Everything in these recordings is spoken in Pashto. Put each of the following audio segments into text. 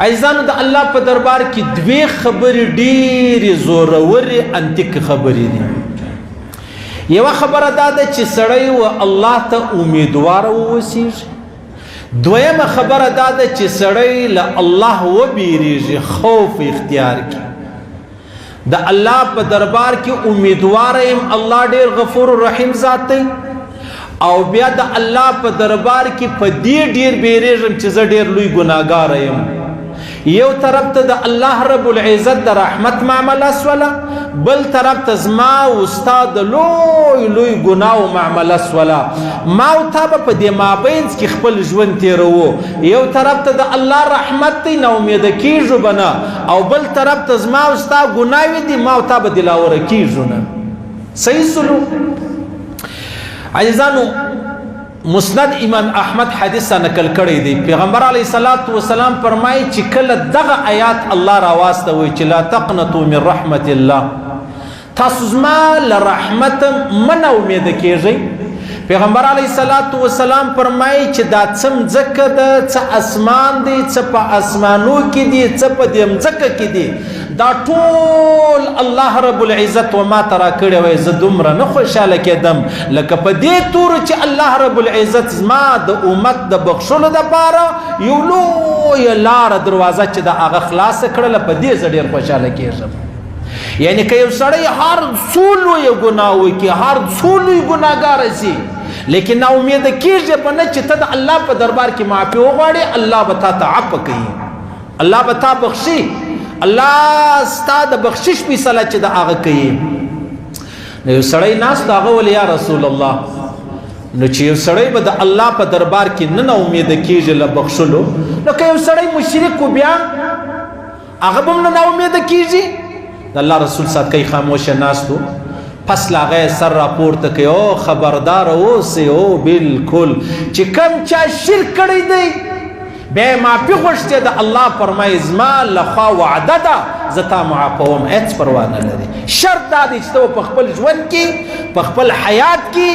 عزیزانو د الله په دربار کې دوی خبرې ډېرې زورورې انتیک خبرې دي. یوه خبره دا ده چې سړی و الله ته امیدواره واوسیږي. دویمه خبره دا ده چې سړی له الله وبیریږي، خوف اختیار کړي. د الله په دربار کې امیدواره یم الله ډېر غفور رحیم ذات دی، او بیا د الله په دربار کې په دې ډېر بیریږم چې زه ډېر لوی ګناهګار یم. یو طرف ته د الله رب العزت د رحمت معامله سوله، بل طرف ته زما او ستا د لوی لوی ګناو معامله سوله. ما او تا به په دې مابینځ کې خپل ژوند تېروو. یو طرف ته د الله رحمت دی، نا امیده کېږو به نه، او بل طرف ته زما او ستا ګناوې دي، ما او تا به دلاوره کېږو نه. صحیح سلوک. عزیزانو، مسند امام احمد حدیث نقل کړی دی. پیغمبر علیه الصلاۃ والسلام فرمایي چې کله دغه آیات الله راواستوي چې لا تقنطوا من رحمت الله، تاسو زما له رحمت مه نا امیده کېږئ. پیغمبر علیه الصلاۃ والسلام فرمایي چې دا څه مځکه ده، څه اسمان دی، څه په اسمانو کې دي، څه په دې مځکه کې دي، دا ټول الله رب العزت و ما ته راکړی وی. زه دومره نه خوشحاله کېدم لکه په دې تورو چې الله رب العزت زما د امت د بخښلو دپاره یو لویه لاره دروازه چې د هغه خلاصه کړله، په دې زه ډېر خوشحاله کېږم. یعنی که یو سړی هر څو لویه ګناه وکړي، هر څو لوی ګناهګاره سي، لیکن نا امیده کېږي به نه چې ته د الله په دربار کې معافي وغواړې، الله به تا ته عفو کوي، الله به تا بخښي، الله ستا د بخشش فیصله چې د هغه کوي. نو یو سړی ناست هغه ولې یا رسول الله، نو چې یو سړی به د الله په دربار کې نه نا امیده کېږي له بخښلو، نو که یو سړی مشرک و بیا هغه به هم نه نا امیده کېږي. د الله رسول صاحب کوي خاموشه ناستو، پس له هغه یې سر راپورته کوي، او خبردار اوسئ، او بالکل چې کم چا شرک کړی دی بیا معافي غوښتې ده، الله فرمایي زما لخوا وعده ده زه تا معافوم، هېڅ پروا نه لري. شرط دا دی چې ته په خپل ژوند کې، په خپل حیات کې،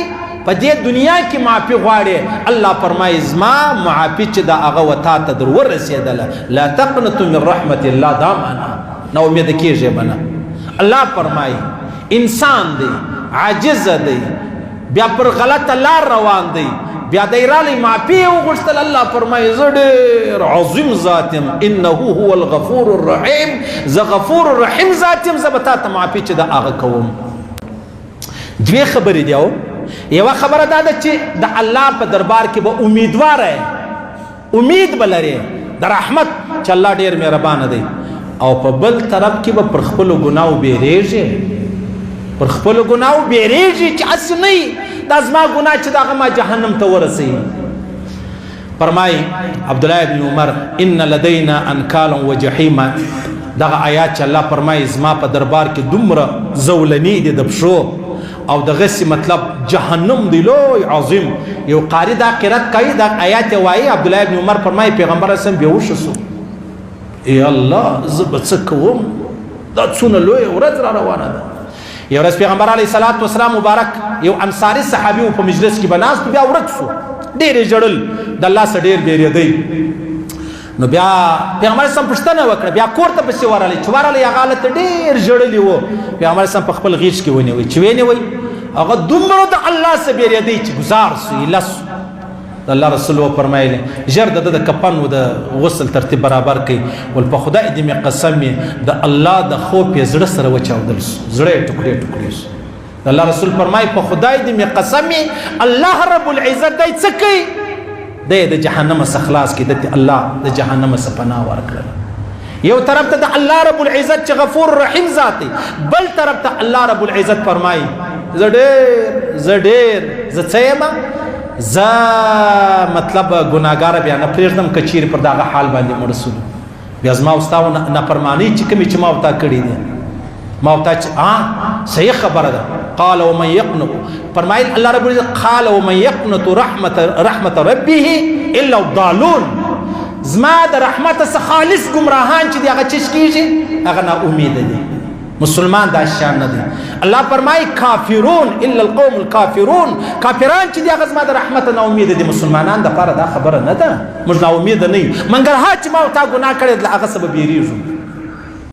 په دې دنیا کې معافي غواړې، الله فرمایي زما معافي چې ده هغه و تا ته در ورسېدله. لا تقنطوا من رحمت الله، دا معنا نا امیده کېږئ به نه. الله فرمایي انسان دی، عاجز دی، بیا پر غلطه لار روان دی، بیا دی رالی معافی وغوښتل، الله فرمایي زه ډېر عظیم ذات یم، انه هو الغفور الرحیم، زه غفور الرحیم ذات یم، زه به تا ته معافي چې د هغه کوم. دوې خبرې دي. یوه خبره دا ده چې د الله په دربار کې به امیدواره یې، امید به لرې د رحمت چې الله ډېر مهربانه دی، او په بل طرف کې به پر خپلو ګناو بیریږي، پر خپلو ګناو بیریږي چې هسې نه وي دا زما ګناه چې دغه ما جهنم ته ورسوي. فرمایي عبدالله ابن عمر ان لدینا انکالا و جحیما، دغه آیات چې الله فرمایي زما په دربار کې دومره زولني دي د پښو، او دغسې مطلب جهنم دی لوی عظیم. یو قاري دا قرات کوي، دا آیات یې وایي، عبدالله ابن عمر فرمایي پیغمبر اسلام بېهوشه سو، ای الله زه به څه کوم، دا څونه لویه ورځ را روانه ده. یو ورځ پیغمبر علیه الصلاۃ والسلام مبارک یو انصاري صحابي و په مجلس کې به ناست، بیا ورک سو، ډېر یې ژړل، د الله څخه ډېر بېرېدی. نو بیا پیغمبر اسلام پوښتنه وکړه، بیا کور ته پسې ورغلی، چې ورغلی هغه هلته ډېر ژړلي وو. پیغمبر اسلام په خپل غېږ کې ونیوی، چې ویې هغه دومره د الله څخه بېرېدی چې ګزار سو، ایله سو. د الله رسول وفرمایلی ژر د ده د کفن و د غسل ترتیب برابر کړئ، ول په خدای دې مې قسم یې د الله د خوف یې زړه سره وچاودل سو، زړه یې ټوکړې ټوکړې سو. د الله رسول فرمایي په خدای دې مې قسم یې الله رب العزت دی څه کوي، دی د جهنم څخه خلاص کړي، د الله د جهنم څخه پناه ورکړله. یو طرف ته د الله رب العزت چې غفور رحیم ذات دی، بل طرف ته الله رب العزت فرمایي زه ډېر څه یم، زه مطلب ګناهګاره بیا نه پرېږدم که چیرې پر دغه حال باندې مړ سو، بیا زما او ستا نافرماني چې کومې چې ما او تا کړي دي، ما او تا چې صحیح خبره ده. قال ومن يقنط، فرمایل الله رب العزت قال ومن يقنط رحمت ربه الا الضالون، زما د رحمت څخه خالص ګمراهان چې دي هغه چش کېږي، هغه نا امیده دي، مسلمان دا شان نه دی. الله فرمای کافرون الا القوم الکافرون، کافران چې دی هغه زما د رحمت نه امید دي. مسلمانان د پاره دا خبره نه ده، موږ نا امید نه یو، منګر ها چې ما او تا ګناه کړی هغه سبب بیریږو.